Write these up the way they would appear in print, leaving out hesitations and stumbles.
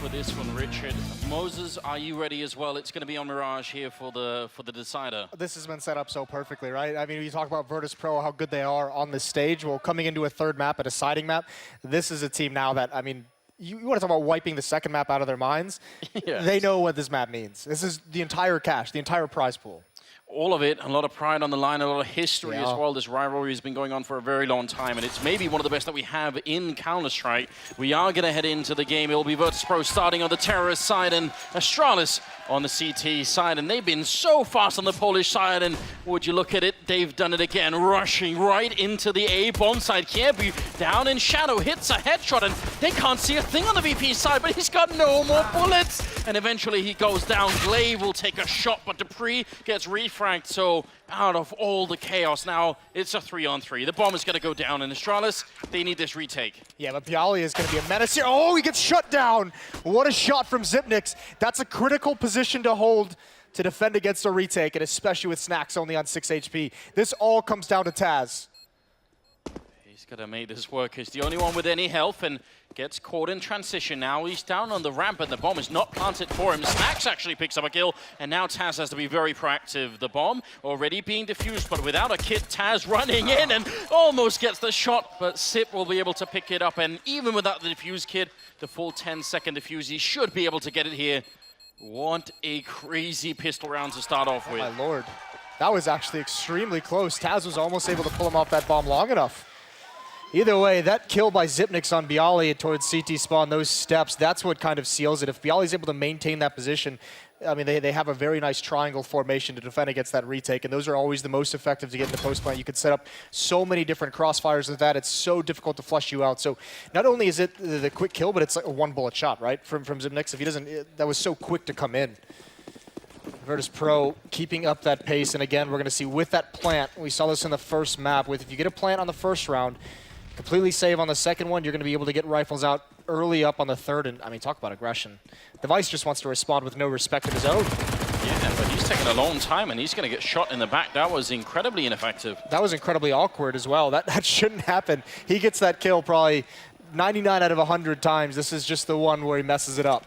for this one, Richard. Moses, are you ready as well? It's going to be on Mirage here for the decider. This has been set up so perfectly, right? I mean, you talk about Virtus.pro, how good they are on this stage. Well, coming into a third map, a deciding map, this is a team now that, I mean, you want to talk about wiping the second map out of their minds? Yes. They know what this map means. This is the entire cash, the entire prize pool. All of it, a lot of pride on the line, a lot of history as well. This rivalry has been going on for a very long time, and it's maybe one of the best that we have in Counter-Strike. We are going to head into the game. It will be Virtus.pro starting on the terrorist side and Astralis on the CT side, and they've been so fast on the Polish side, and would you look at it, they've done it again, rushing right into the A bomb side. Kiebu down in shadow, hits a headshot, and they can't see a thing on the VP side, but he's got no more bullets, and eventually he goes down. Glaive will take a shot, but Dupree gets refragged, so out of all the chaos now, it's a 3-on-3. The bomb is going to go down, and Astralis, they need this retake. Yeah, but Bialy is going to be a menace here. Oh, he gets shut down. What a shot from Zipnix. That's a critical position to hold to defend against a retake, and especially with Snacks only on 6 HP. This all comes down to Taz. He's going to make this work. He's the only one with any health, and gets caught in transition now. He's down on the ramp, and the bomb is not planted for him. Snacks actually picks up a kill, and now Taz has to be very proactive. The bomb already being defused, but without a kit, Taz running in and almost gets the shot, but Sip will be able to pick it up, and even without the defuse kit, the full 10-second defuse, he should be able to get it here. What a crazy pistol round to start off with. Oh my lord. That was actually extremely close. Taz was almost able to pull him off that bomb long enough. Either way, that kill by Zipnix on Bialy towards CT spawn, those steps, that's what kind of seals it. If Bialy's able to maintain that position, I mean, they have a very nice triangle formation to defend against that retake, and those are always the most effective to get in the post plant. You can set up so many different crossfires with that. It's so difficult to flush you out. So not only is it the quick kill, but it's like a one-bullet shot, right, from Zipnix. If he doesn't, that was so quick to come in. Virtus.pro keeping up that pace, and again, we're going to see with that plant, we saw this in the first map, if you get a plant on the first round, completely save on the second one, you're going to be able to get rifles out early up on the third, and I mean, talk about aggression. Device just wants to respond with no respect of his own. Yeah, but he's taking a long time, and he's going to get shot in the back. That was incredibly ineffective. That was incredibly awkward as well. That shouldn't happen. He gets that kill probably 99 out of 100 times. This is just the one where he messes it up.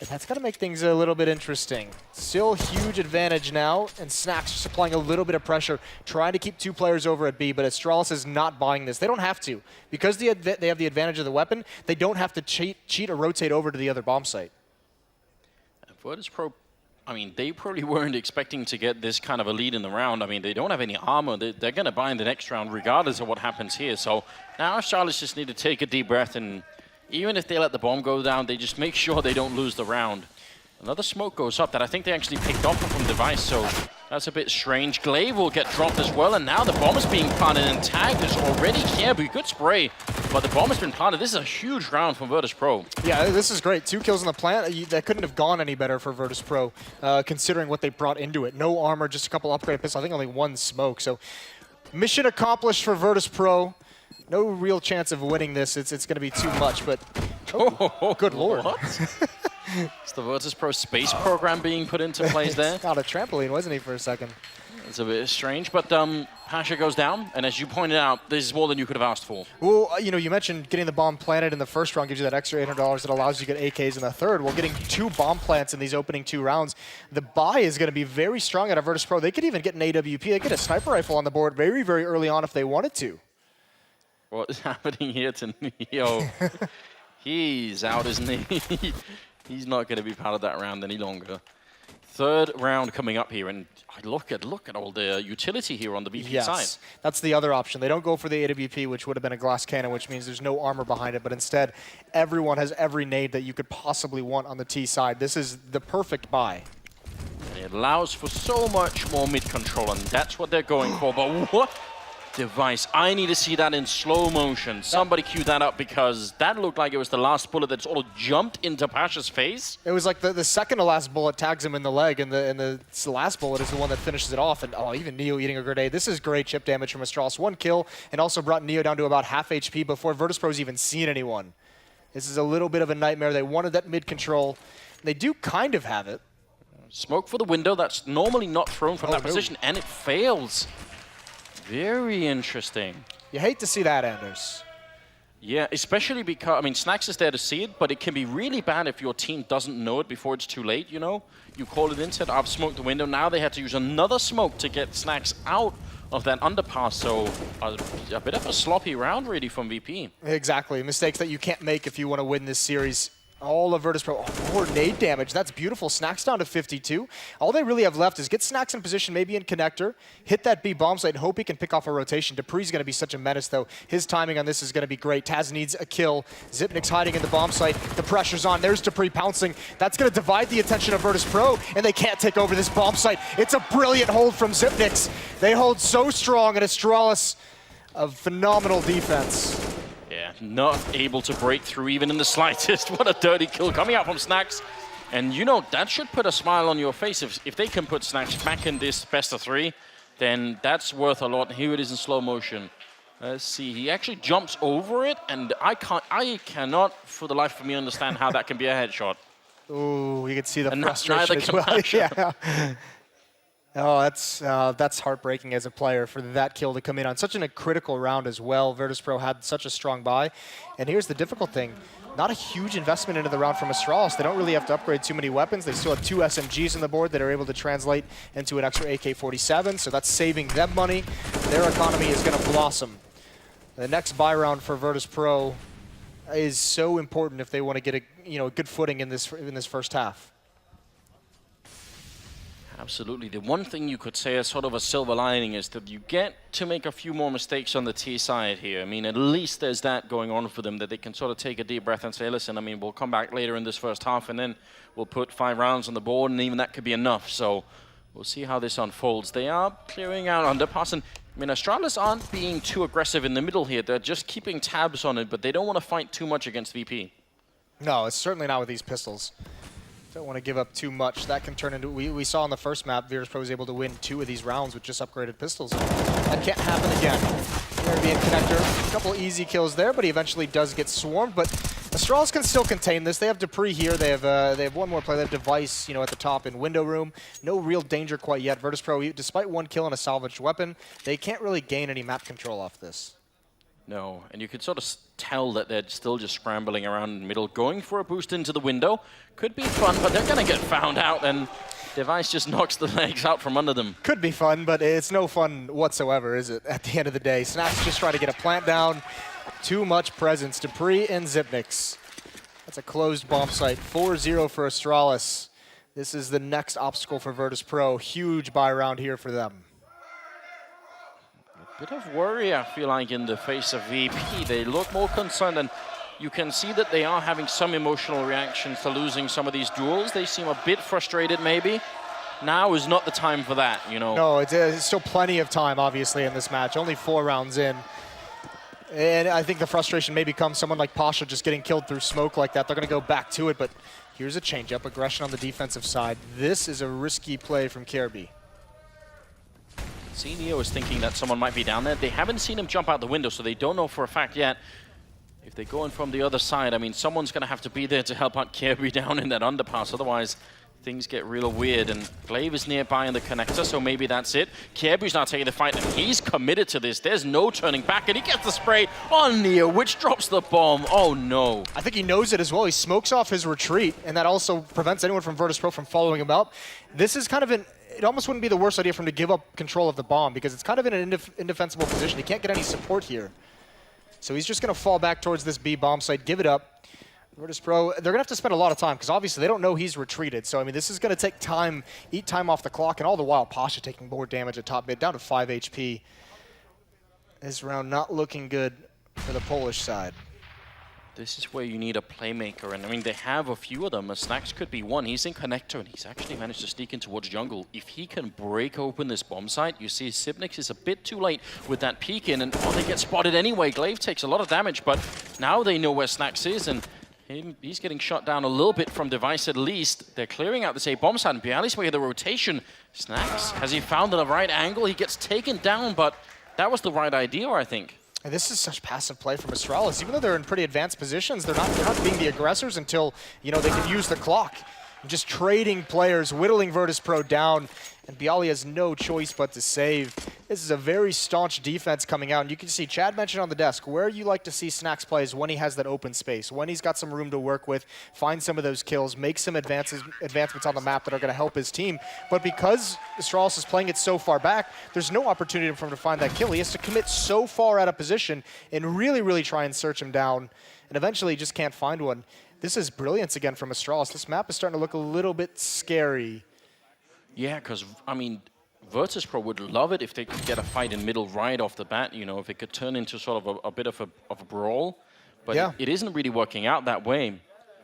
And that's got to make things a little bit interesting. Still huge advantage now, and Snacks just applying a little bit of pressure, trying to keep 2 players over at B, but Astralis is not buying this. They don't have to. Because they have the advantage of the weapon, they don't have to cheat or rotate over to the other bomb site. Virtus.pro, I mean, they probably weren't expecting to get this kind of a lead in the round. I mean, they don't have any armor. They're going to buy in the next round regardless of what happens here. So now Astralis just need to take a deep breath, and even if they let the bomb go down, they just make sure they don't lose the round. Another smoke goes up that I think they actually picked off from Device, so that's a bit strange. Glaive will get dropped as well, and now the bomb is being planted, and tagged is already Kiebu. Good spray, but the bomb has been planted. This is a huge round from Virtus.pro. Yeah, this is great. 2 kills in the plant. That couldn't have gone any better for Virtus.pro, considering what they brought into it. No armor, just a couple upgrade pistols. I think only 1 smoke. So mission accomplished for Virtus.pro. No real chance of winning this. It's going to be too much, but good lord. It's the Virtus.pro space program being put into place there. Got a trampoline, wasn't he, for a second? It's a bit strange, but Pasha goes down, and as you pointed out, this is more than you could have asked for. Well, you know, you mentioned getting the bomb planted in the first round gives you that extra $800 that allows you to get AKs in the third. Well, getting 2 bomb plants in these opening 2 rounds, the buy is going to be very strong out of Virtus.pro. They could even get an AWP. They could get a sniper rifle on the board very, very early on if they wanted to. What is happening here to Neo? He's out, isn't he? He's not going to be part of that round any longer. Third round coming up here, and look at all the utility here on the VP side. That's the other option. They don't go for the AWP, which would have been a glass cannon, which means there's no armor behind it, but instead, everyone has every nade that you could possibly want on the T side. This is the perfect buy. And it allows for so much more mid-control, and that's what they're going for, but what? Device. I need to see that in slow motion. Somebody cue that up, because that looked like it was the last bullet that sort of jumped into Pasha's face. It was like the second to last bullet tags him in the leg, and the last bullet is the one that finishes it off. And oh, even Neo eating a grenade. This is great chip damage from Astralis. 1 kill, and also brought Neo down to about half HP before Virtus.pro's even seen anyone. This is a little bit of a nightmare. They wanted that mid control. They do kind of have it. Smoke for the window. That's normally not thrown from that position, and it fails. Very interesting. You hate to see that, Anders. Yeah, especially because, I mean, Snacks is there to see it, but it can be really bad if your team doesn't know it before it's too late, you know? You call it in, said, I've smoked the window. Now they had to use another smoke to get Snacks out of that underpass, so a bit of a sloppy round, really, from VP. Exactly. Mistakes that you can't make if you want to win this series. All of Virtus.pro, more nade damage. That's beautiful. Snacks down to 52. All they really have left is get Snacks in position, maybe in connector, hit that B bomb site, and hope he can pick off a rotation. dupree's going to be such a menace, though. His timing on this is going to be great. Taz needs a kill. Zipnik's hiding in the bomb site. The pressure's on. There's dupree pouncing. That's going to divide the attention of Virtus.pro, and they can't take over this bomb site. It's a brilliant hold from Zipnik's. They hold so strong, and Astralis, a phenomenal defense. Yeah, not able to break through even in the slightest. What a dirty kill coming out from Snacks. And you know, that should put a smile on your face. If they can put Snacks back in this best of 3, then that's worth a lot. Here it is in slow motion. Let's see, he actually jumps over it, and I cannot for the life of me understand how that can be a headshot. Ooh, you can see the And frustration as well. Yeah. Oh, that's heartbreaking as a player for that kill to come in on such a critical round as well. Virtus.pro had such a strong buy. And here's the difficult thing. Not a huge investment into the round from Astralis. They don't really have to upgrade too many weapons. They still have 2 SMGs on the board that are able to translate into an extra AK-47, so that's saving them money. Their economy is going to blossom. The next buy round for Virtus.pro is so important if they want to get a good footing in this first half. Absolutely. The one thing you could say as sort of a silver lining is that you get to make a few more mistakes on the T side here. I mean, at least there's that going on for them, that they can sort of take a deep breath and say, listen, I mean, we'll come back later in this first half and then we'll put 5 rounds on the board, and even that could be enough. So we'll see how this unfolds. They are clearing out underpass, and I mean, Astralis aren't being too aggressive in the middle here. They're just keeping tabs on it, but they don't want to fight too much against VP. No, it's certainly not with these pistols. Don't want to give up too much. That can turn into, we saw on the first map, Virtus.pro was able to win 2 of these rounds with just upgraded pistols. That can't happen again. Caribbean connector, a couple easy kills there, but he eventually does get swarmed. But Astralis can still contain this. They have dupreeh here. They have one more player. They have Device, at the top in window room. No real danger quite yet. Virtus.pro, despite 1 kill and a salvaged weapon, they can't really gain any map control off this. No, and you could sort of tell that they're still just scrambling around in the middle, going for a boost into the window. Could be fun, but they're going to get found out, and Device just knocks the legs out from under them. Could be fun, but it's no fun whatsoever, is it, at the end of the day? Snacks just try to get a plant down. Too much presence. dupreeh and Zipnik's. That's a closed bomb site. 4-0 for Astralis. This is the next obstacle for Virtus.pro. Huge buy round here for them. Bit of worry, I feel like, in the face of VP. They look more concerned, and you can see that they are having some emotional reactions to losing some of these duels. They seem a bit frustrated, maybe. Now is not the time for that, No, it's still plenty of time, obviously, in this match. Only 4 rounds in. And I think the frustration may become someone like Pasha just getting killed through smoke like that. They're going to go back to it, but here's a change-up. Aggression on the defensive side. This is a risky play from Kirby. Neo is thinking that someone might be down there. They haven't seen him jump out the window, so they don't know for a fact yet. If they go in from the other side, I mean, someone's going to have to be there to help out Kirby down in that underpass. Otherwise, things get real weird. And Glaive is nearby in the connector, so maybe that's it. Kirby's not taking the fight, and he's committed to this. There's no turning back, and he gets the spray on Neo, which drops the bomb. Oh, no. I think he knows it as well. He smokes off his retreat, and that also prevents anyone from Virtus.pro from following him up. This is kind of it almost wouldn't be the worst idea for him to give up control of the bomb, because it's kind of in an indefensible position. He can't get any support here. So he's just going to fall back towards this B bomb site, give it up. Virtus.pro, they're going to have to spend a lot of time, because obviously they don't know he's retreated. So, I mean, this is going to take time, eat time off the clock, and all the while Pasha taking more damage at top mid, down to 5 HP. This round not looking good for the Polish side. This is where you need a playmaker, and I mean, they have a few of them. Snacks could be one. He's in connector, and he's actually managed to sneak in towards jungle. If he can break open this bomb site, you see Zipnik's is a bit too late with that peek in, and they get spotted anyway. Glaive takes a lot of damage, but now they know where Snacks is, and he's getting shot down a little bit from Device at least. They're clearing out this A bomb site, and Bialy's way of the rotation. Snacks, has he found the right angle? He gets taken down, but that was the right idea, I think. And this is such passive play from Astralis. Even though they're in pretty advanced positions, they're not being the aggressors until, they can use the clock. just trading players, whittling Virtus.pro down, and Bialy has no choice but to save. This is a very staunch defense coming out, and you can see Chad mentioned on the desk where you like to see Snax play is when he has that open space, when he's got some room to work with, find some of those kills, make some advancements on the map that are going to help his team. But because Astralis is playing it so far back, there's no opportunity for him to find that kill. He has to commit so far out of position and really, really try and search him down, and eventually he just can't find one. This is brilliance again from Astralis. This map is starting to look a little bit scary. Yeah, because, I mean, Virtus.pro would love it if they could get a fight in middle right off the bat, you know, if it could turn into sort of a bit of a brawl. But yeah, it isn't really working out that way. And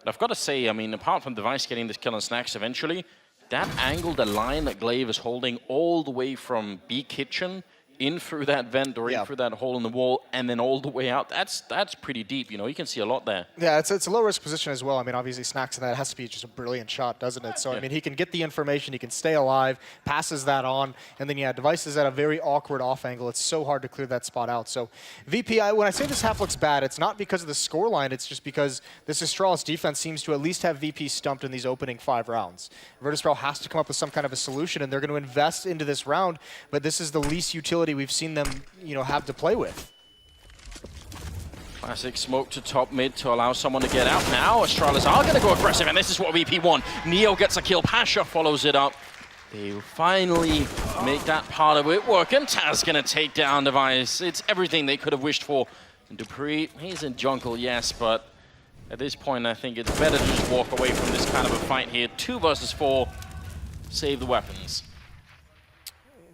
I've got to say, I mean, apart from Device getting this kill on Snax eventually, that angle, the line that Glaive is holding all the way from B Kitchen in through that vent or in through that hole in the wall and then all the way out, that's pretty deep. You know, you can see a lot there. Yeah, it's a low-risk position as well. I mean, obviously, Snax in that has to be just a brilliant shot, doesn't it? So, I mean, he can get the information, he can stay alive, passes that on, and then, yeah, Device is at a very awkward off angle. It's so hard to clear that spot out. So, VP, when I say this half looks bad, it's not because of the scoreline, it's just because this Astralis defense seems to at least have VP stumped in these opening 5 rounds. Virtus.pro has to come up with some kind of a solution, and they're going to invest into this round, but this is the least utility we've seen them, you know, have to play with. Classic smoke to top mid to allow someone to get out. Now Astralis are going to go aggressive, and this is what VP want. Neo gets a kill, Pasha follows it up. They finally make that part of it work, and Taz going to take down Device. It's everything they could have wished for. And Dupree, he's in jungle, yes, but at this point I think it's better to just walk away from this kind of a fight here. 2 versus 4, save the weapons.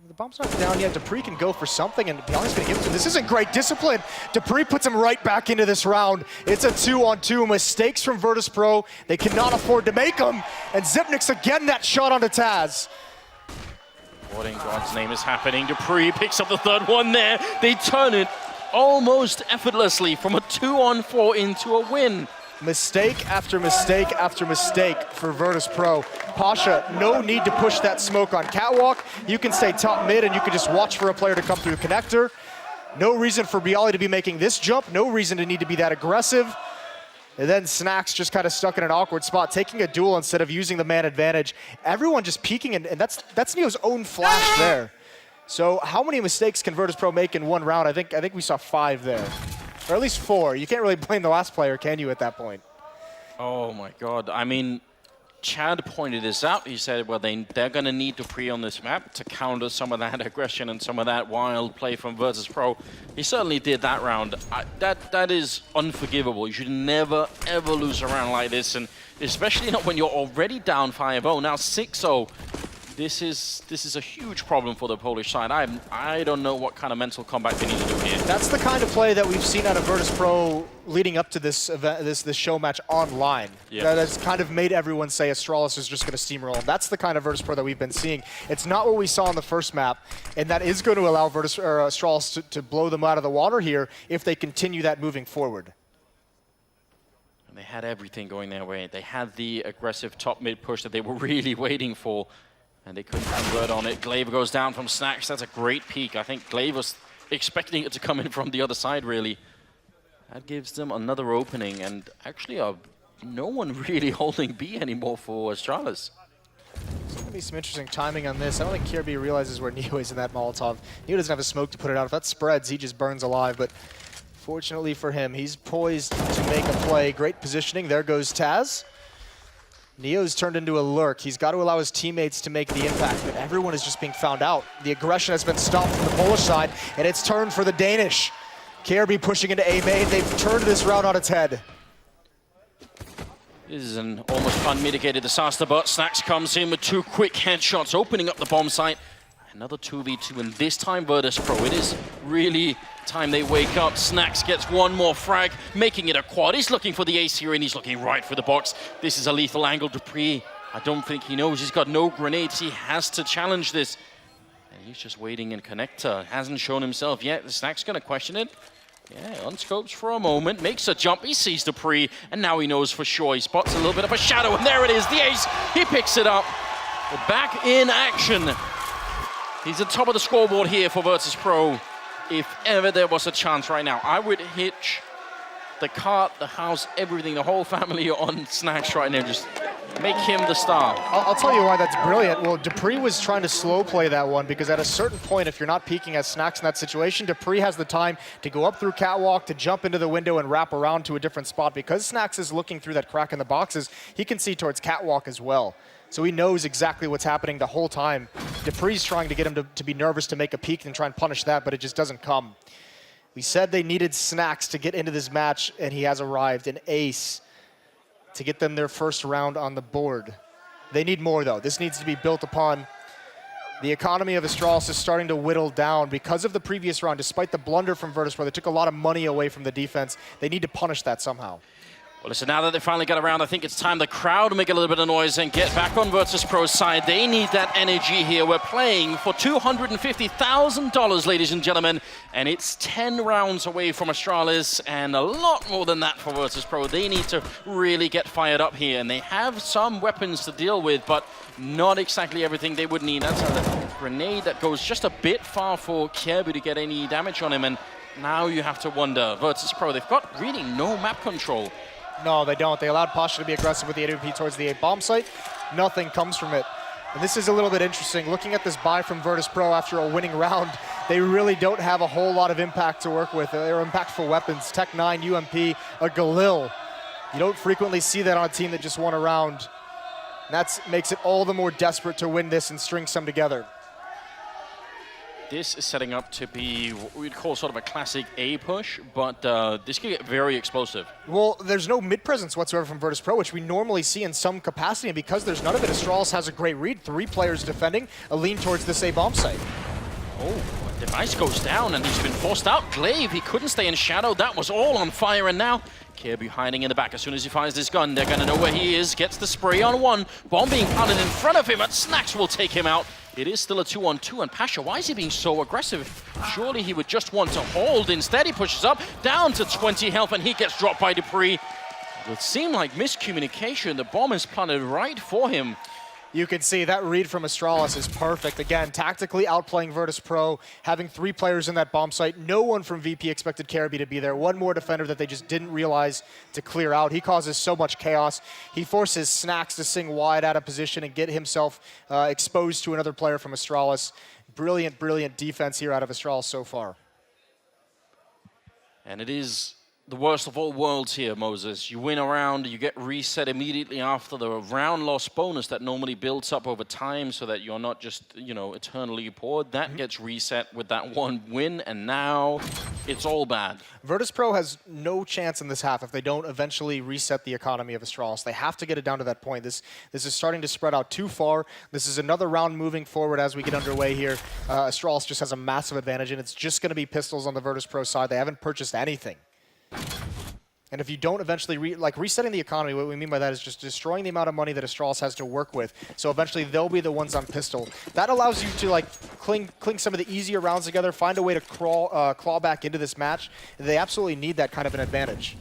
The bomb's not down yet. Dupree can go for something, and Bialy's going to give it to him. This isn't great discipline. Dupree puts him right back into this round. It's a 2-on-2. Mistakes from Virtus.pro. They cannot afford to make them. And Zipnik's again that shot onto Taz. What in God's name is happening? Dupree picks up the 3rd one there. They turn it almost effortlessly from a 2-on-4 into a win. Mistake after mistake after mistake for Virtus.pro. Pasha, no need to push that smoke on catwalk. You can stay top mid and you can just watch for a player to come through connector. No reason for Bialy to be making this jump. No reason to need to be that aggressive. And then Snax just kind of stuck in an awkward spot, taking a duel instead of using the man advantage. Everyone just peeking, and that's Neo's own flash there. So how many mistakes can Virtus.pro make in one round? I think we saw 5 there. Or at least 4. You can't really blame the last player, can you, at that point? Oh my God. I mean, Chad pointed this out. He said, well, they're going to need Dupree on this map to counter some of that aggression and some of that wild play from Virtus.pro. He certainly did that round. That is unforgivable. You should never, ever lose a round like this, and especially not when you're already down 5-0, now 6-0. This is a huge problem for the Polish side. I don't know what kind of mental comeback they need to do here. That's the kind of play that we've seen out of Virtus.pro leading up to this event, this show match online. Yes. That has kind of made everyone say Astralis is just going to steamroll. That's the kind of Virtus.pro that we've been seeing. It's not what we saw on the first map, and that is going to allow Astralis to blow them out of the water here if they continue that moving forward. And they had everything going their way. They had the aggressive top mid push that they were really waiting for. And they couldn't convert on it. Glaive goes down from Snax. That's a great peek. I think Glaive was expecting it to come in from the other side, really. That gives them another opening. And actually, no one really holding B anymore for Astralis. There's going to be some interesting timing on this. I don't think KRB realizes where Neo is in that Molotov. Neo doesn't have a smoke to put it out. If that spreads, he just burns alive. But fortunately for him, he's poised to make a play. Great positioning. There goes Taz. Neo's turned into a lurk. He's got to allow his teammates to make the impact, but everyone is just being found out. The aggression has been stopped from the Polish side, and it's turned for the Danish. KRB pushing into A main. They've turned this round on its head. This is an almost unmitigated disaster, but Snax comes in with 2 quick headshots, opening up the bomb site. Another 2v2, and this time Virtus.pro. It is really time they wake up. Snax gets 1 more frag, making it a quad. He's looking for the ace here, and he's looking right for the box. This is a lethal angle. Dupree, I don't think he knows. He's got no grenades. He has to challenge this. And he's just waiting in connector. Hasn't shown himself yet. Snax going to question it. Yeah, unscopes for a moment, makes a jump. He sees Dupree, and now he knows for sure. He spots a little bit of a shadow, and there it is, the ace. He picks it up. We're back in action. He's at the top of the scoreboard here for Virtus.pro. If ever there was a chance right now, I would hitch the cart, the house, everything, the whole family on Snax right now. Just Make him the star. I'll tell you why that's brilliant. Well, dupreeh was trying to slow play that one because at a certain point, if you're not peeking as Snax in that situation, dupreeh has the time to go up through catwalk, to jump into the window and wrap around to a different spot. Because Snax is looking through that crack in the boxes, he can see towards catwalk as well. So he knows exactly what's happening the whole time. dupreeh's trying to get him to be nervous to make a peek and try and punish that, but it just doesn't come. We said they needed Snax to get into this match, and he has arrived, an ace, to get them their first round on the board. They need more, though. This needs to be built upon. The economy of Astralis is starting to whittle down because of the previous round. Despite the blunder from Virtus.pro, they took a lot of money away from the defense. They need to punish that somehow. Well, listen, now that they finally got around, I think it's time the crowd make a little bit of noise and get back on Virtus.pro's side. They need that energy here. We're playing for $250,000, ladies and gentlemen, and it's 10 rounds away from Astralis, and a lot more than that for Virtus.pro. They need to really get fired up here, and they have some weapons to deal with, but not exactly everything they would need. That's a grenade that goes just a bit far for Kjaerbye to get any damage on him, and now you have to wonder, Virtus.pro, they've got really no map control. No, they don't. They allowed Pasha to be aggressive with the AWP towards the A bomb site. Nothing comes from it. And this is a little bit interesting. Looking at this buy from Virtus.pro after a winning round, they really don't have a whole lot of impact to work with. They're impactful weapons. Tech 9, UMP, a Galil. You don't frequently see that on a team that just won a round. And that makes it all the more desperate to win this and string some together. This is setting up to be what we'd call sort of a classic A push, but this could get very explosive. Well, there's no mid presence whatsoever from Virtus.pro, which we normally see in some capacity, and because there's none of it, Astralis has a great read. 3 players defending, a lean towards this A bomb site. Oh, Device goes down, and he's been forced out. Glaive, he couldn't stay in shadow. That was all on fire, and now Kjaerbye hiding in the back. As soon as he fires this gun, they're going to know where he is. Gets the spray on one. Bomb being planted in front of him, and Snax will take him out. It is still a 2-on-2, and Pasha, why is he being so aggressive? Surely he would just want to hold. Instead, he pushes up, down to 20 health, and he gets dropped by dupreeh. It seemed like miscommunication. The bomb is planted right for him. You can see that read from Astralis is perfect. Again, tactically outplaying Virtus.pro, having 3 players in that bomb site. No one from VP expected Kjaerbye to be there. One more defender that they just didn't realize to clear out. He causes so much chaos. He forces Snax to sing wide out of position and get himself exposed to another player from Astralis. Brilliant, brilliant defense here out of Astralis so far. And it is the worst of all worlds here, Moses. You win a round, you get reset immediately after the round loss bonus that normally builds up over time so that you're not just, you know, eternally poor. That gets reset with that one win, and now it's all bad. Virtus.pro has no chance in this half if they don't eventually reset the economy of Astralis. They have to get it down to that point. This is starting to spread out too far. This is another round moving forward as we get underway here. Astralis just has a massive advantage, and it's just going to be pistols on the Virtus.pro side. They haven't purchased anything. And if you don't eventually, resetting the economy, what we mean by that is just destroying the amount of money that Astralis has to work with. So eventually they'll be the ones on pistol. That allows you to cling some of the easier rounds together, find a way to claw back into this match. They absolutely need that kind of an advantage.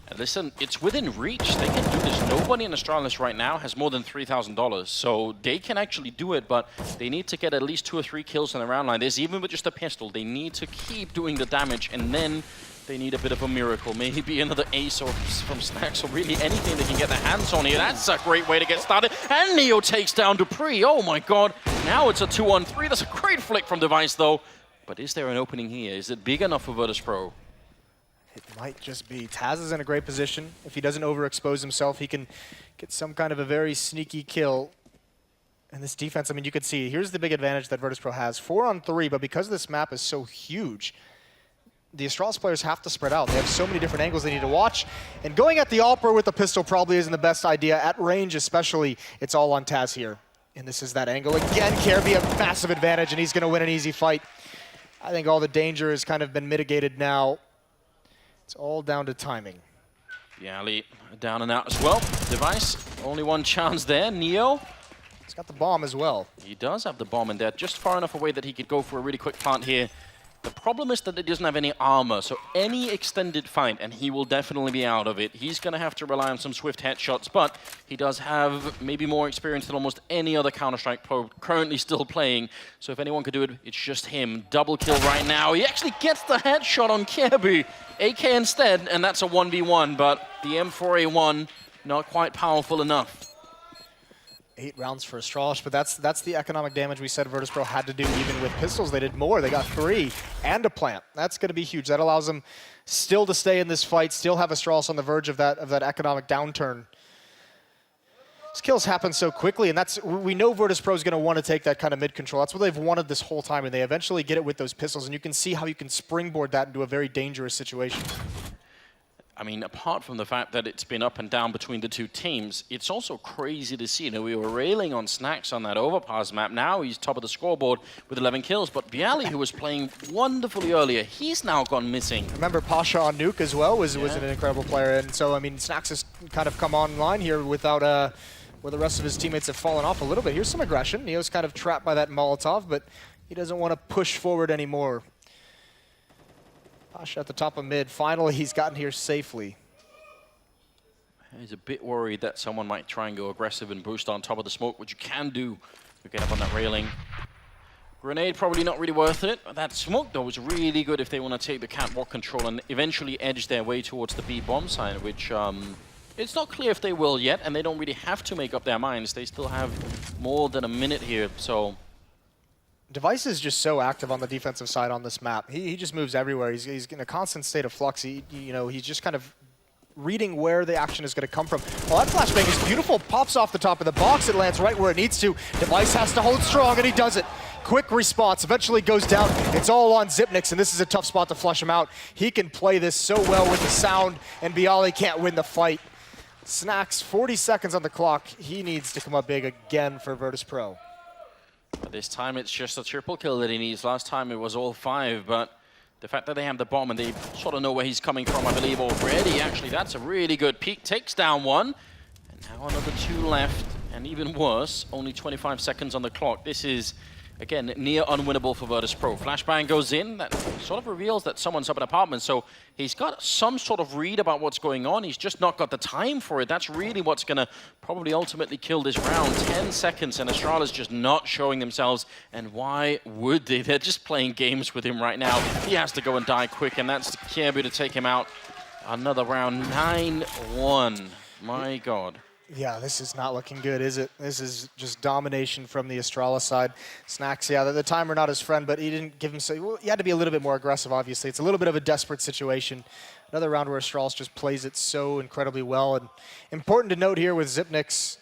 And listen, it's within reach. They can do this. Nobody in Astralis right now has more than $3,000. So they can actually do it, but they need to get at least 2 or 3 kills on the round line. There's even with just a pistol, they need to keep doing the damage, and then they need a bit of a miracle. Maybe another ace or from Snax, or really anything they can get their hands on here. That's a great way to get started. And Neo takes down dupreeh. Oh my god. Now it's a 2-on-3. That's a great flick from Device though. But is there an opening here? Is it big enough for Virtus.pro? It might just be. Taz is in a great position. If he doesn't overexpose himself, he can get some kind of a very sneaky kill. And this defense, I mean, you can see, here's the big advantage that Virtus.pro has. 4-on-3, but because this map is so huge, the Astralis players have to spread out. They have so many different angles they need to watch. And going at the Alper with the pistol probably isn't the best idea. At range especially, it's all on Taz here. And this is that angle. Again, Kjaerbye a massive advantage, and he's going to win an easy fight. I think all the danger has kind of been mitigated now. It's all down to timing. Yeah, Ali down and out as well. Device, only one chance there. Neo. He's got the bomb as well. He does have the bomb in there, just far enough away that he could go for a really quick plant here. The problem is that it doesn't have any armor, so any extended fight, and he will definitely be out of it. He's going to have to rely on some swift headshots, but he does have maybe more experience than almost any other Counter-Strike pro currently still playing. So if anyone could do it, it's just him. Double kill right now. He actually gets the headshot on Kjaerbye. AK instead, and that's a 1v1, but the M4A1 not quite powerful enough. 8 rounds for Astralis, but that's the economic damage we said Virtus.pro had to do even with pistols. They did more. They got 3 and a plant. That's going to be huge. That allows them still to stay in this fight, still have Astralis on the verge of that economic downturn. These kills happen so quickly, and we know Virtus.pro is going to want to take that kind of mid-control. That's what they've wanted this whole time, and they eventually get it with those pistols, and you can see how you can springboard that into a very dangerous situation. I mean, apart from the fact that it's been up and down between the two teams, it's also crazy to see. You know, we were railing on Snacks on that overpass map. Now he's top of the scoreboard with 11 kills. But Bialy, who was playing wonderfully earlier, he's now gone missing. Remember, Pasha on Nuke as well was an incredible player. And so, I mean, Snacks has kind of come online here without where the rest of his teammates have fallen off a little bit. Here's some aggression. Neo's kind of trapped by that Molotov, but he doesn't want to push forward anymore. Pasha at the top of mid. Finally, he's gotten here safely. He's a bit worried that someone might try and go aggressive and boost on top of the smoke, which you can do. You get up on that railing. Grenade probably not really worth it. That smoke, though, was really good if they want to take the catwalk control and eventually edge their way towards the B bomb side, which it's not clear if they will yet, and they don't really have to make up their minds. They still have more than a minute here, so... Device is just so active on the defensive side on this map. He just moves everywhere. He's in a constant state of flux. He's just kind of reading where the action is going to come from. Well, that flashbang is beautiful. Pops off the top of the box. It lands right where it needs to. Device has to hold strong, and he does it. Quick response. Eventually goes down. It's all on Zipnix, and this is a tough spot to flush him out. He can play this so well with the sound, and Bialy can't win the fight. Snacks, 40 seconds on the clock. He needs to come up big again for Virtus.pro. But this time it's just a triple kill that he needs. Last time it was all 5, but the fact that they have the bomb and they sort of know where he's coming from, I believe, already. Actually, that's a really good peek. Takes down 1, and now another 2 left. And even worse, only 25 seconds on the clock. This is, again, near unwinnable for Virtus.pro. Flashbang goes in. That sort of reveals that someone's up in apartment. So he's got some sort of read about what's going on. He's just not got the time for it. That's really what's going to probably ultimately kill this round. 10 seconds, and Astralis just not showing themselves. And why would they? They're just playing games with him right now. He has to go and die quick, and that's Kiebu to take him out. Another round, 9-1. My God. Yeah, this is not looking good, is it? This is just domination from the Astralis side. Snacks, yeah, the timer not his friend, but he didn't give him so. Well, he had to be a little bit more aggressive, obviously. It's a little bit of a desperate situation. Another round where Astralis just plays it so incredibly well. And important to note here with Zipnix,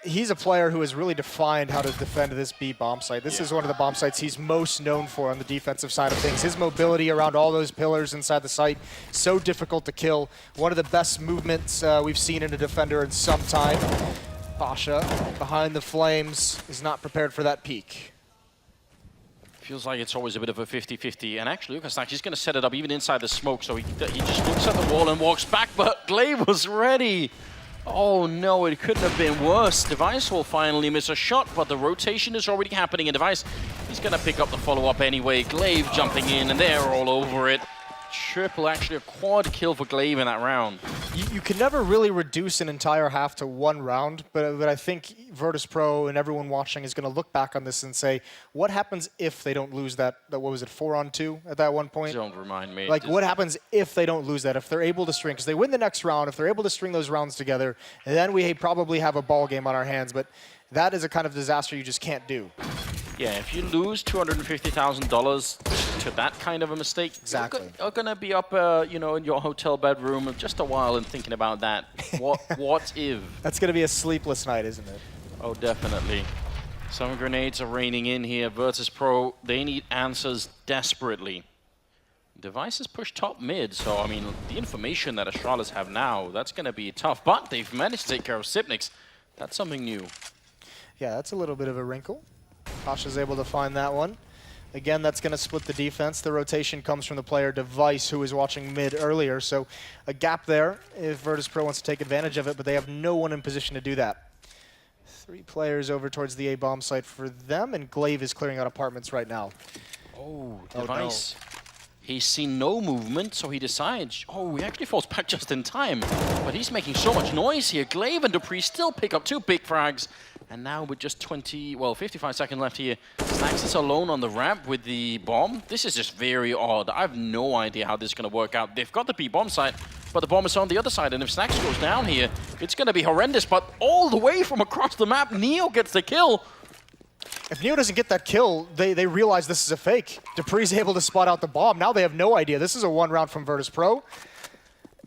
he's a player who has really defined how to defend this B bomb site. This is one of the bomb sites he's most known for on the defensive side of things. His mobility around all those pillars inside the site, so difficult to kill. One of the best movements we've seen in a defender in some time. Pasha, behind the flames, is not prepared for that peak. Feels like it's always a bit of a 50-50. And actually, Lucas Snacks, he's going to set it up even inside the smoke. So he just looks at the wall and walks back, but Glaive was ready. Oh no, it couldn't have been worse. Device will finally miss a shot, but the rotation is already happening in Device. He's going to pick up the follow-up anyway. Glaive jumping in, and they're all over it. Triple, actually a quad kill for Glaive in that round. You can never really reduce an entire half to 1 round, but I think Virtus.pro and everyone watching is going to look back on this and say, what happens if they don't lose that what was it, 4-on-2 at that one point? Don't remind me. Like, what happens if they don't lose that, if they're able to string, because they win the next round, if they're able to string those rounds together, then we probably have a ball game on our hands, but that is a kind of disaster you just can't do. Yeah, if you lose $250,000 to that kind of a mistake, exactly, you're gonna be up, you know, in your hotel bedroom just a while and thinking about that. What if? That's gonna be a sleepless night, isn't it? Oh, definitely. Some grenades are raining in here. Virtus.pro, they need answers desperately. Device is pushed top mid, so I mean, the information that Astralis have now, that's gonna be tough. But they've managed to take care of Zipnix. That's something new. Yeah, that's a little bit of a wrinkle. Pasha's able to find that one. Again, that's going to split the defense. The rotation comes from the player Device, who was watching mid earlier. So a gap there if Virtus.pro wants to take advantage of it, but they have no one in position to do that. 3 players over towards the A bomb site for them, and Glaive is clearing out apartments right now. Oh, Device. No. He's seen no movement, so he decides, oh, he actually falls back just in time. But he's making so much noise here. Glaive and Dupree still pick up 2 big frags. And now with just 55 seconds left here, Snacks is alone on the ramp with the bomb. This is just very odd. I have no idea how this is going to work out. They've got the B bomb site, but the bomb is on the other side, and if Snacks goes down here, it's going to be horrendous, but all the way from across the map, Neo gets the kill. If Neo doesn't get that kill, they realize this is a fake. dupree's able to spot out the bomb. Now they have no idea. This is a 1 round from Virtus.pro.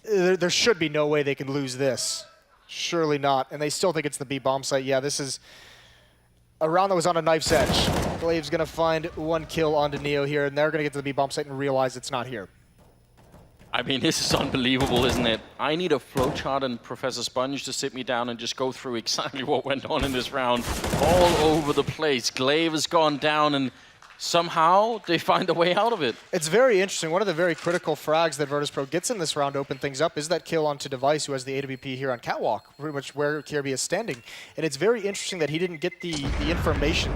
There should be no way they can lose this. Surely not. And they still think it's the B bomb site. Yeah, this is a round that was on a knife's edge. Glave's going to find 1 kill onto Neo here, and they're going to get to the B bomb site and realize it's not here. I mean, this is unbelievable, isn't it? I need a flowchart and Professor Sponge to sit me down and just go through exactly what went on in this round. All over the place. Glaive has gone down, and somehow they find a way out of it. It's very interesting. One of the very critical frags that Virtus.pro gets in this round to open things up is that kill onto Device, who has the AWP here on Catwalk, pretty much where Kirby is standing. And it's very interesting that he didn't get the information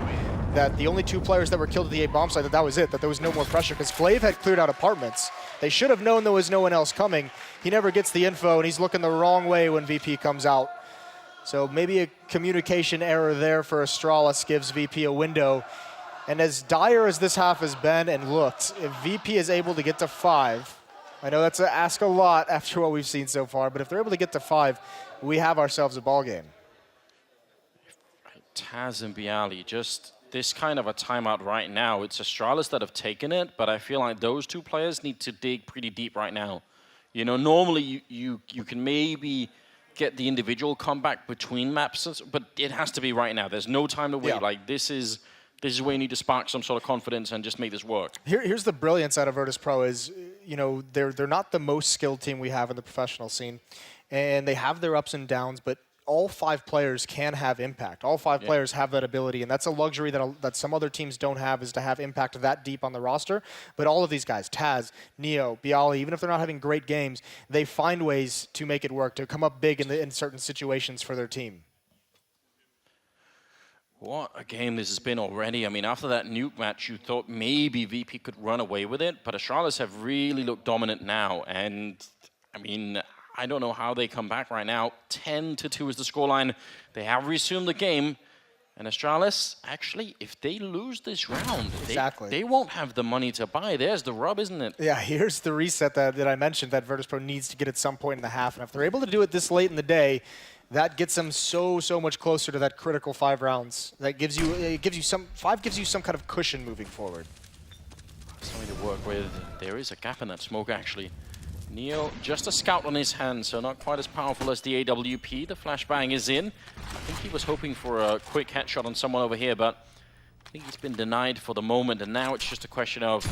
that the only 2 players that were killed at the A bomb site, that was it, that there was no more pressure, because Glaive had cleared out apartments. They should have known there was no one else coming. He never gets the info, and he's looking the wrong way when VP comes out. So maybe a communication error there for Astralis gives VP a window. And as dire as this half has been and looked, if VP is able to get to 5, I know that's a ask a lot after what we've seen so far, but if they're able to get to 5, we have ourselves a ball game. Taz and Bialy, just this kind of a timeout right now. It's Astralis that have taken it, but I feel like those 2 players need to dig pretty deep right now. You know, normally you can maybe get the individual comeback between maps, but it has to be right now. There's no time to wait. Yeah. Like, this is where you need to spark some sort of confidence and just make this work. Here's the brilliance out of Virtus.pro is, you know, they're not the most skilled team we have in the professional scene, and they have their ups and downs, but all 5 players can have impact. All 5 players have that ability, and that's a luxury that some other teams don't have, is to have impact that deep on the roster. But all of these guys, Taz, Neo, Bialy, even if they're not having great games, they find ways to make it work, to come up big in certain situations for their team. What a game this has been already. I mean, after that nuke match, you thought maybe VP could run away with it, but Astralis have really looked dominant now. And, I mean, I don't know how they come back right now. 10-2 is the scoreline. They have resumed the game. And Astralis, actually, if they lose this round, they won't have the money to buy. There's the rub, isn't it? Yeah, here's the reset that I mentioned that Virtus.pro needs to get at some point in the half. And if they're able to do it this late in the day, that gets them so much closer to that critical 5 rounds. That gives you, 5 gives you some kind of cushion moving forward. Something to work with. There is a gap in that smoke, actually. Neo, just a scout on his hand, so not quite as powerful as the AWP. The flashbang is in. I think he was hoping for a quick headshot on someone over here, but I think he's been denied for the moment, and now it's just a question of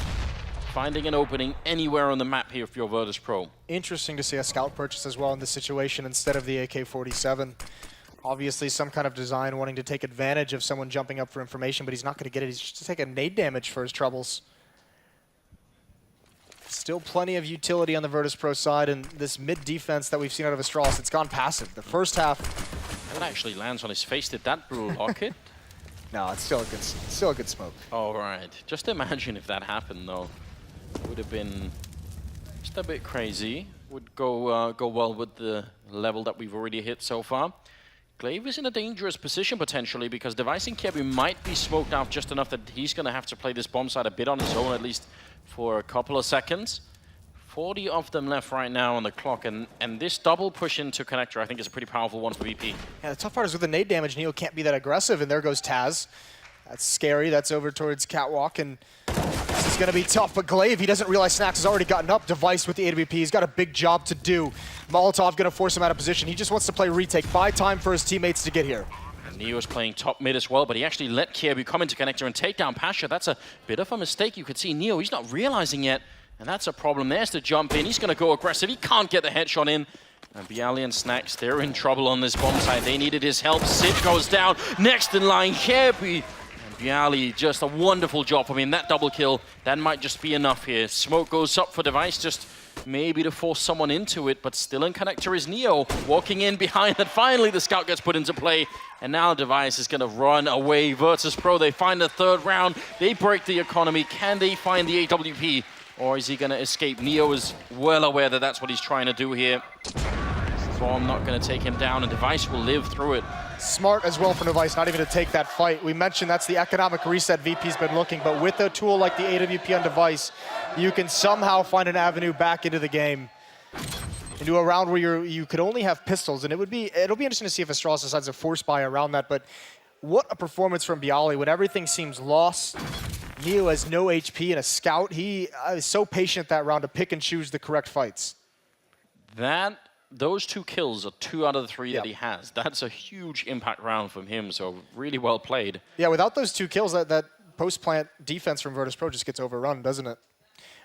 finding an opening anywhere on the map here for your Virtus.pro. Interesting to see a scout purchase as well in this situation instead of the AK-47. Obviously some kind of design wanting to take advantage of someone jumping up for information, but he's not going to get it. He's just taking nade damage for his troubles. Still plenty of utility on the Virtus.pro side, and this mid defense that we've seen out of Astralis, it's gone passive. The first half... That actually lands on his face. Did that block it? No, it's still a good smoke. All right. Just imagine if that happened, though. Would have been just a bit crazy. Would go well with the level that we've already hit so far. Glaive is in a dangerous position potentially because Device and Kirby might be smoked out just enough that he's going to have to play this bomb site a bit on his own, at least for a couple of seconds. 40 of them left right now on the clock, and this double push into connector I think is a pretty powerful one for VP. Yeah, the tough part is with the nade damage, Neo can't be that aggressive, and there goes Taz. That's scary. That's over towards Catwalk, and this is going to be tough. But Glaive, he doesn't realize Snacks has already gotten up. Device with the AWP. He's got a big job to do. Molotov going to force him out of position. He just wants to play retake, buy time for his teammates to get here. And Neo's playing top mid as well, but he actually let Kirby come into connector and take down Pasha. That's a bit of a mistake. You could see Neo, he's not realizing yet, and that's a problem. There's the jump in. He's going to go aggressive. He can't get the headshot in. And Bialy and Snacks, they're in trouble on this bomb site. They needed his help. Sid goes down. Next in line, Kirby. Bialy, just a wonderful job. I mean, that double kill, that might just be enough here. Smoke goes up for Device, just maybe to force someone into it, but still in connector is Neo, walking in behind, and finally the scout gets put into play, and now Device is going to run away. Virtus.pro, they find the third round, they break the economy. Can they find the AWP, or is he going to escape? Neo is well aware that that's what he's trying to do here. Bomb not going to take him down, and Device will live through it. Smart as well for Device, not even to take that fight. We mentioned that's the economic reset VP's been looking, but with a tool like the AWP on Device, you can somehow find an avenue back into the game. into a round where you could only have pistols, and it'll be interesting to see if Astralis decides to force buy around that. But what a performance from Bialy when everything seems lost. Neo has no HP and a scout. He is so patient that round to pick and choose the correct fights. Those 2 kills are 2 out of the 3 that he has. That's a huge impact round from him, so really well played. Yeah, without those 2 kills, that post-plant defense from Virtus.pro just gets overrun, doesn't it?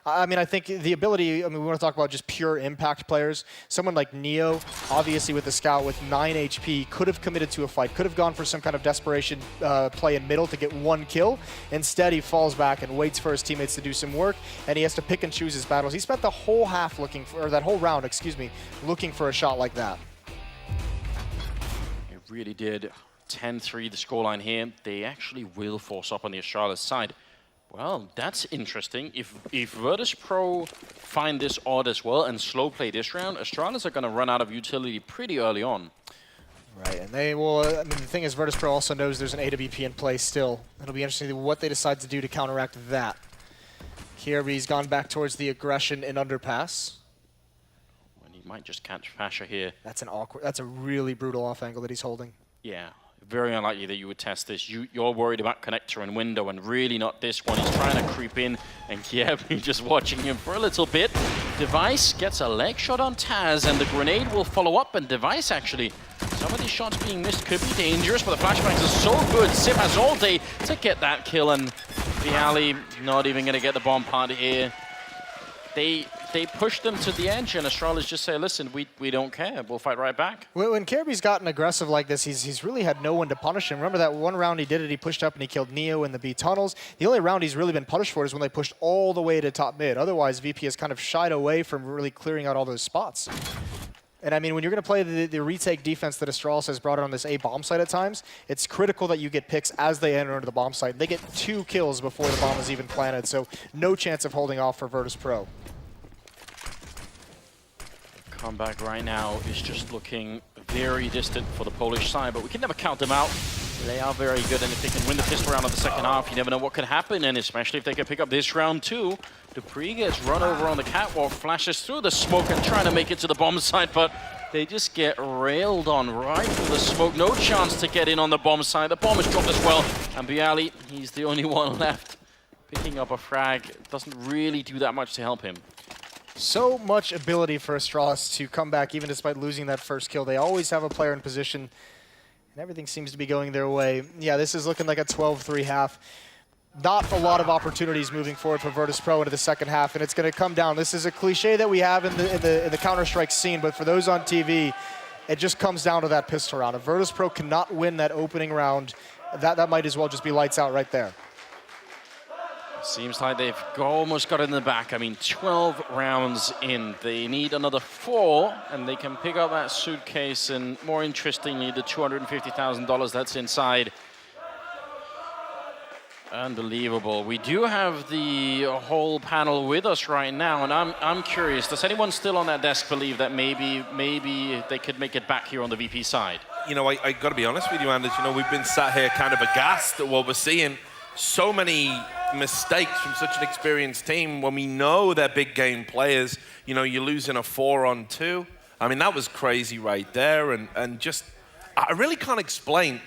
I mean, I think the ability, we want to talk about just pure impact players. Someone like Neo, obviously with the scout with 9 HP, could have committed to a fight, could have gone for some kind of desperation play in middle to get 1 kill. Instead, he falls back and waits for his teammates to do some work, and he has to pick and choose his battles. He spent the whole half looking for, or that whole round, excuse me, looking for a shot like that. It really did. 10-3 the scoreline here. They actually will force up on the Astralis side. Well, that's interesting. If Virtus.pro find this odd as well and slow play this round, Astralis are going to run out of utility pretty early on. Right, and they will, I mean, the thing is Virtus.pro also knows there's an AWP in play still. It'll be interesting what they decide to do to counteract that. Kirby's gone back towards the aggression in underpass. And he might just catch Fasher here. That's a really brutal off angle that he's holding. Yeah. Very unlikely that you would test this. You're worried about connector and window, and really not this one. He's trying to creep in, and Kirby just watching him for a little bit. Device gets a leg shot on Taz, and the grenade will follow up, and Device actually, some of these shots being missed could be dangerous, but the flashbangs are so good. Sip has all day to get that kill, and Bialy not even going to get the bomb part here. They push them to the edge, and Astralis just say, listen, we don't care. We'll fight right back. When Kirby's gotten aggressive like this, he's really had no one to punish him. Remember that one round he did it, he pushed up and he killed Neo in the B tunnels. The only round he's really been punished for is when they pushed all the way to top mid. Otherwise, VP has kind of shied away from really clearing out all those spots. And I mean, when you're going to play the retake defense that Astralis has brought on this A bomb site at times, it's critical that you get picks as they enter into the bomb site. They get 2 kills before the bomb is even planted, so no chance of holding off for Virtus.pro. Comeback right now is just looking very distant for the Polish side, but we can never count them out. They are very good, and if they can win the pistol round of the second half, you never know what could happen, and especially if they can pick up this round too. Dupree gets run over on the catwalk, flashes through the smoke and trying to make it to the bomb site, but they just get railed on right through the smoke. No chance to get in on the bomb site. The bomb is dropped as well, and Bialy, he's the only one left. Picking up a frag doesn't really do that much to help him. So much ability for Astralis to come back even despite losing that first kill. They always have a player in position, and everything seems to be going their way. Yeah, this is looking like a 12-3 half. Not a lot of opportunities moving forward for Virtus.pro into the second half, and it's going to come down. This is a cliche that we have in the Counter-Strike scene, but for those on TV, it just comes down to that pistol round. If Virtus.pro cannot win that opening round, that might as well just be lights out right there. Seems like they've almost got it in the back. I mean, 12 rounds in. They need another 4, and they can pick up that suitcase, and more interestingly, the $250,000 that's inside. Unbelievable. We do have the whole panel with us right now, and I'm curious, does anyone still on that desk believe that maybe they could make it back here on the VP side? You know, I got to be honest with you, Anders. You know, we've been sat here kind of aghast at what we're seeing. So many mistakes from such an experienced team when we know they're big game players. You know, you're losing a 4-on-2. I mean, that was crazy right there, and just, I really can't explain.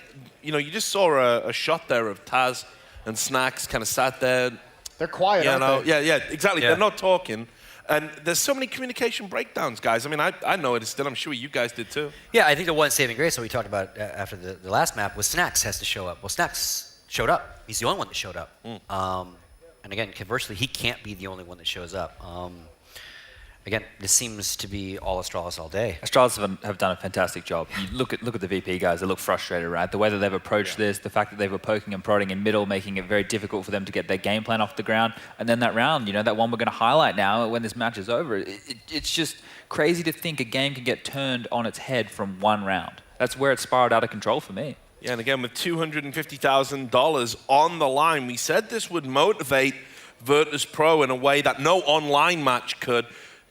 You know, you just saw a shot there of Taz and Snacks kind of sat there. They're quiet, aren't they? Yeah, exactly. Yeah. They're not talking. And there's so many communication breakdowns, guys. I mean, I know it still. I'm sure you guys did too. Yeah, I think the one saving grace that we talked about after the last map was Snacks has to show up. Well, Snacks showed up. He's the only one that showed up. And again, conversely, he can't be the only one that shows up. Again, this seems to be all Astralis all day. Astralis have done a fantastic job. You look at the VP guys, they look frustrated, right? The way that they've approached this, the fact that they were poking and prodding in middle, making it very difficult for them to get their game plan off the ground. And then that round, you know, that one we're going to highlight now when this match is over, it's just crazy to think a game can get turned on its head from one round. That's where it spiraled out of control for me. Yeah, and again, with $250,000 on the line, we said this would motivate Virtus.pro in a way that no online match could.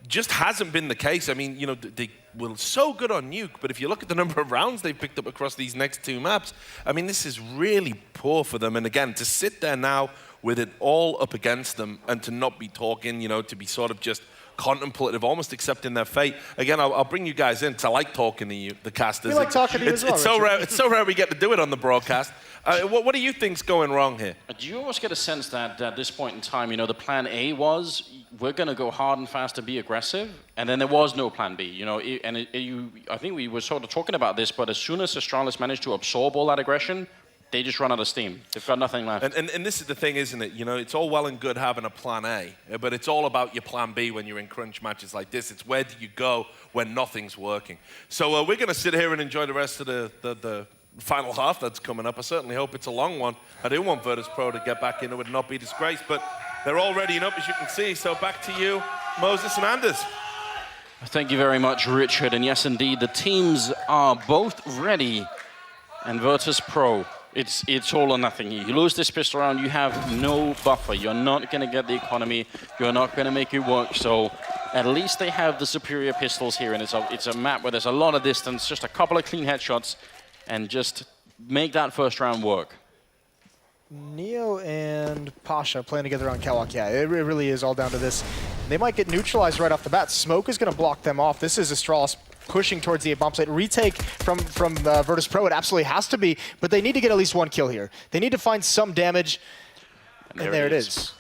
Just hasn't been the case. I mean, you know, they were so good on Nuke, but if you look at the number of rounds they've picked up across these next 2 maps, I mean, this is really poor for them. And again, to sit there now with it all up against them and to not be talking, you know, to be sort of just contemplative, almost accepting their fate. Again, I'll bring you guys in, because I like talking to you, the casters. We like talking to you as well, it's so rare we get to do it on the broadcast. What do you think's going wrong here? Do you almost get a sense that at this point in time, the plan A was, we're going to go hard and fast and be aggressive, and then there was no plan B, I think we were sort of talking about this, but as soon as Astralis managed to absorb all that aggression, they just run out of steam. They've got nothing left. And this is the thing, isn't it? It's all well and good having a plan A, but it's all about your plan B when you're in crunch matches like this. It's where do you go when nothing's working. So we're going to sit here and enjoy the rest of the final half that's coming up. I certainly hope it's a long one. I do want Virtus.pro to get back into it and not be disgraced, but they're all readying up, as you can see. So back to you, Moses and Anders. Thank you very much, Richard. And yes, indeed, the teams are both ready. And Virtus.pro, it's all or nothing. You lose this pistol round, you have no buffer. You're not going to get the economy. You're not going to make it work. So at least they have the superior pistols here. And it's a map where there's a lot of distance, just a couple of clean headshots, and just make that first round work. Neo and Pasha playing together on Kellogg. Yeah, it really is all down to this. They might get neutralized right off the bat. Smoke is going to block them off. This is Astralis pushing towards the bomb site. Retake from Virtus.pro, it absolutely has to be, but they need to get at least one kill here. They need to find some damage, and there it is.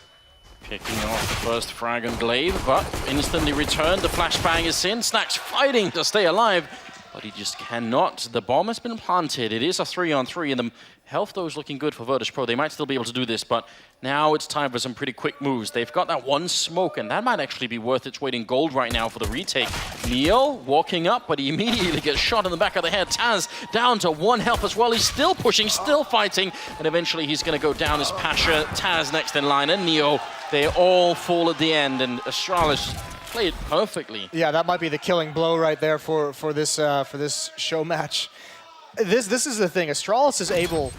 Picking off the first frag and glaive, but instantly returned. The flashbang is in. Snack's fighting to stay alive, but he just cannot. The bomb has been planted. It is a 3-on-3, and the health, though, is looking good for Virtus.pro. They might still be able to do this, but now it's time for some pretty quick moves. They've got that one smoke, and that might actually be worth its weight in gold right now for the retake. Neo walking up, but he immediately gets shot in the back of the head. Taz down to 1 health as well. He's still pushing, still fighting, and eventually he's going to go down as Pasha. Taz next in line, and Neo. They all fall at the end, and Astralis played perfectly. Yeah, that might be the killing blow right there for this show match. This is the thing. Astralis is able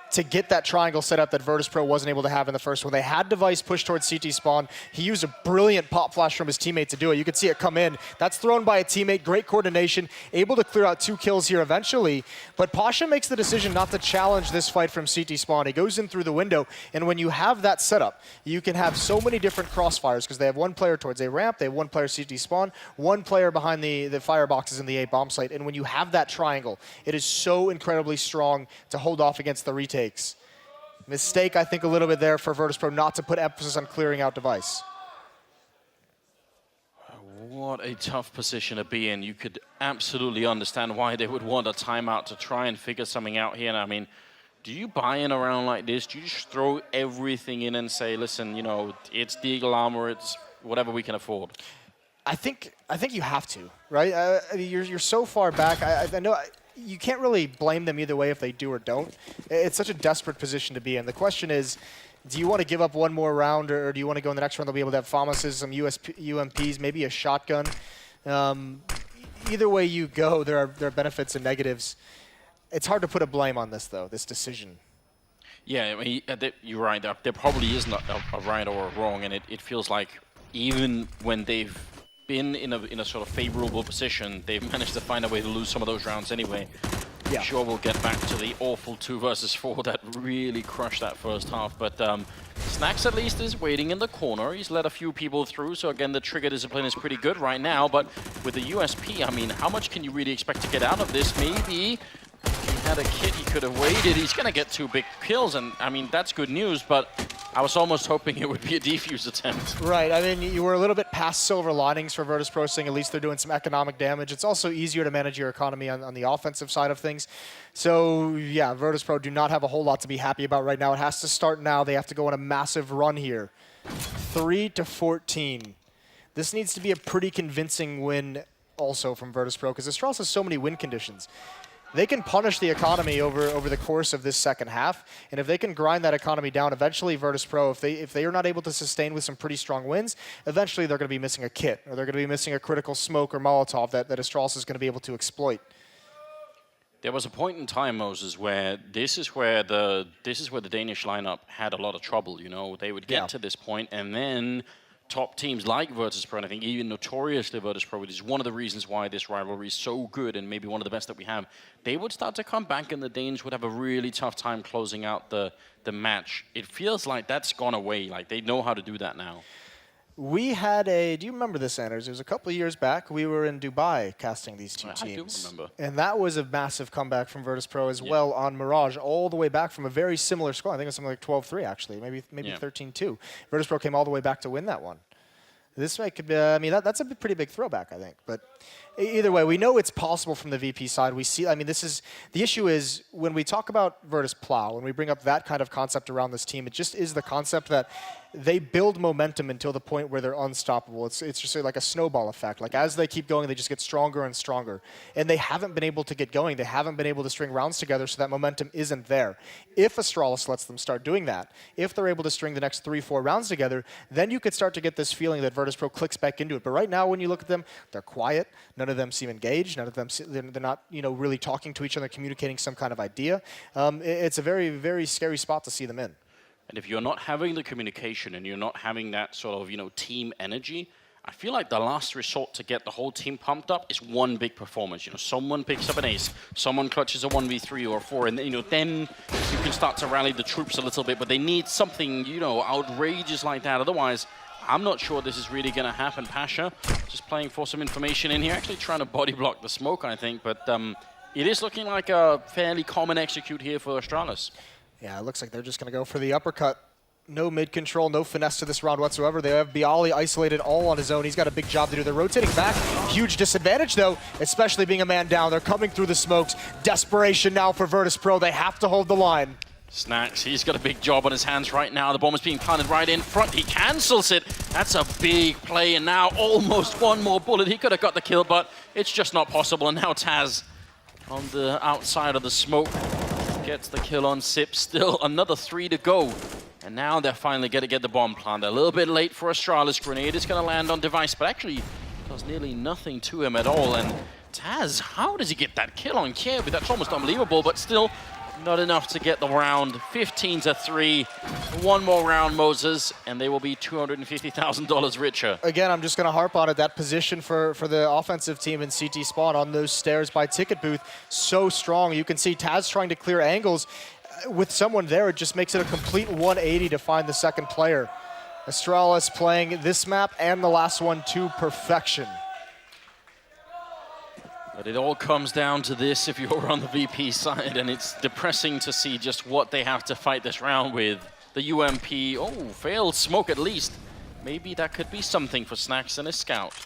to get that triangle set up that Virtus.pro wasn't able to have in the first one. They had Device push towards CT spawn. He used a brilliant pop flash from his teammate to do it. You could see it come in. That's thrown by a teammate. Great coordination. Able to clear out 2 kills here eventually. But Pasha makes the decision not to challenge this fight from CT spawn. He goes in through the window. And when you have that setup, you can have so many different crossfires because they have 1 player towards a ramp, they have 1 player CT spawn, 1 player behind the fireboxes in the A bomb site. And when you have that triangle, it is so incredibly strong to hold off against the retakes. Mistake, I think, a little bit there for Virtus.pro not to put emphasis on clearing out Device. What a tough position to be in. You could absolutely understand why they would want a timeout to try and figure something out here. And I mean, do you buy in around like this? Do you just throw everything in and say, listen, it's the Eagle Armor, it's whatever we can afford? I think you have to, right? You're so far back. I know you can't really blame them either way if they do or don't. It's such a desperate position to be in. The question is, do you want to give up 1 more round, or do you want to go in the next round? They'll be able to have FAMASs, some UMPs, maybe a shotgun. Either way you go, there are benefits and negatives. It's hard to put a blame on this, though, this decision. Yeah, I mean, you're right. There probably isn't a right or a wrong, and it feels like even when they've been in a sort of favorable position, they've managed to find a way to lose some of those rounds anyway. Yeah. Sure, we'll get back to the awful 2 versus 4 that really crushed that first half, but Snacks at least is waiting in the corner. He's let a few people through, so again, the trigger discipline is pretty good right now, but with the USP, I mean, how much can you really expect to get out of this? Maybe if he had a kit, he could have waited. He's going to get 2 big kills, and I mean, that's good news, but I was almost hoping it would be a defuse attempt. Right, I mean, you were a little bit past silver linings for Virtus.pro, saying at least they're doing some economic damage. It's also easier to manage your economy on the offensive side of things. So, yeah, Virtus.pro do not have a whole lot to be happy about right now. It has to start now. They have to go on a massive run here. 3-14. This needs to be a pretty convincing win also from Virtus.pro, because Astralis has so many win conditions. They can punish the economy over the course of this second half, and if they can grind that economy down, eventually Virtus.pro, if they are not able to sustain with some pretty strong wins, eventually they're going to be missing a kit, or they're going to be missing a critical smoke or Molotov that Astralis is going to be able to exploit. There was a point in time, Moses, where this is where the Danish lineup had a lot of trouble. They would get to this point, and then top teams like Virtus.pro, and I think even notoriously Virtus.pro, which is one of the reasons why this rivalry is so good and maybe one of the best that we have, they would start to come back and the Danes would have a really tough time closing out the match. It feels like that's gone away. Like, they know how to do that now. We had a, do you remember this, Anders? It was a couple of years back. We were in Dubai casting these two I teams. do remember. And that was a massive comeback from Virtus.pro as well on Mirage, all the way back from a very similar score. I think it was something like 12-3, actually, maybe 13-2. Virtus.pro came all the way back to win that one. This way could be, I mean, that's a pretty big throwback, I think. But either way, we know it's possible from the VP side. We see, I mean, this is, the issue is when we talk about Virtus.pro, when we bring up that kind of concept around this team, it just is the concept that they build momentum until the point where they're unstoppable. It's just like a snowball effect. Like as they keep going, they just get stronger and stronger. And they haven't been able to get going. They haven't been able to string rounds together, so that momentum isn't there. If Astralis lets them start doing that, if they're able to string the next 3-4 rounds together, then you could start to get this feeling that Virtus.pro clicks back into it. But right now, when you look at them, they're quiet. None of them seem engaged. None of them, they're not, really talking to each other, communicating some kind of idea. It's a very, very scary spot to see them in. And if you're not having the communication and you're not having that sort of, team energy, I feel like the last resort to get the whole team pumped up is one big performance. Someone picks up an ace, someone clutches a 1v3 or 4, and then you can start to rally the troops a little bit. But they need something, outrageous like that. Otherwise, I'm not sure this is really going to happen. Pasha just playing for some information in here, actually trying to body block the smoke, I think. But it is looking like a fairly common execute here for Astralis. Yeah, it looks like they're just going to go for the uppercut. No mid-control, no finesse to this round whatsoever. They have Bialy isolated all on his own. He's got a big job to do. They're rotating back. Huge disadvantage, though, especially being a man down. They're coming through the smokes. Desperation now for Virtus.pro. They have to hold the line. Snacks, he's got a big job on his hands right now. The bomb is being planted right in front. He cancels it. That's a big play, and now almost one more bullet. He could have got the kill, but it's just not possible. And now Taz on the outside of the smoke gets the kill on Sip. Still another 3 to go. And now they're finally going to get the bomb planted. A little bit late for Astralis. Grenade is going to land on Device, but actually does nearly nothing to him at all. And Taz, how does he get that kill on Kiev? That's almost unbelievable, but still not enough to get the round. 15-3. One more round, Moses, and they will be $250,000 richer. Again, I'm just going to harp on it. That position for the offensive team in CT spawn on those stairs by Ticket Booth, so strong. You can see Taz trying to clear angles. With someone there, it just makes it a complete 180 to find the second player. Astralis playing this map and the last one to perfection. But it all comes down to this if you're on the VP side, and it's depressing to see just what they have to fight this round with. The UMP, failed smoke at least. Maybe that could be something for Snacks and his scout.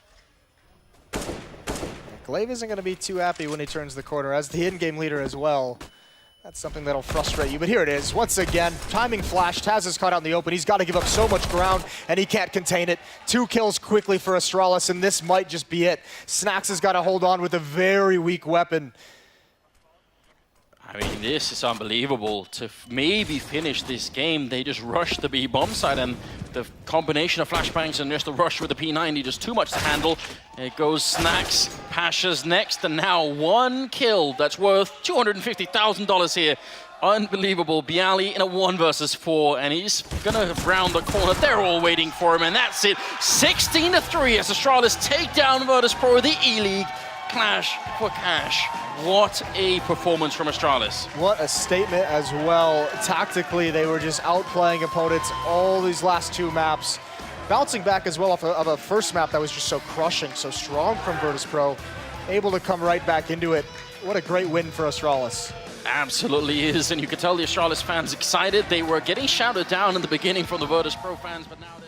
Glaive isn't going to be too happy when he turns the corner, as the in-game leader as well. That's something that'll frustrate you, but here it is. Once again, timing flash. Taz is caught out in the open. He's got to give up so much ground, and he can't contain it. 2 kills quickly for Astralis, and this might just be it. Snacks has got to hold on with a very weak weapon. I mean, this is unbelievable. To maybe finish this game, they just rushed the B bomb side, and the combination of flashbangs and just the rush with the P90, just too much to handle. It goes Snacks, Pasha's next, and now 1 kill that's worth $250,000 here. Unbelievable. Bialy in a 1 versus 4, and he's gonna round the corner. They're all waiting for him, and that's it. 16-3 as Astralis take down Virtus.pro, the E-League. Clash for cash. What a performance from Astralis. What a statement as well. Tactically, they were just outplaying opponents all these last 2 maps. Bouncing back as well off of a first map that was just so crushing, so strong from Virtus.pro. Able to come right back into it. What a great win for Astralis. Absolutely is, and you can tell the Astralis fans excited. They were getting shouted down in the beginning from the Virtus.pro fans, but now they're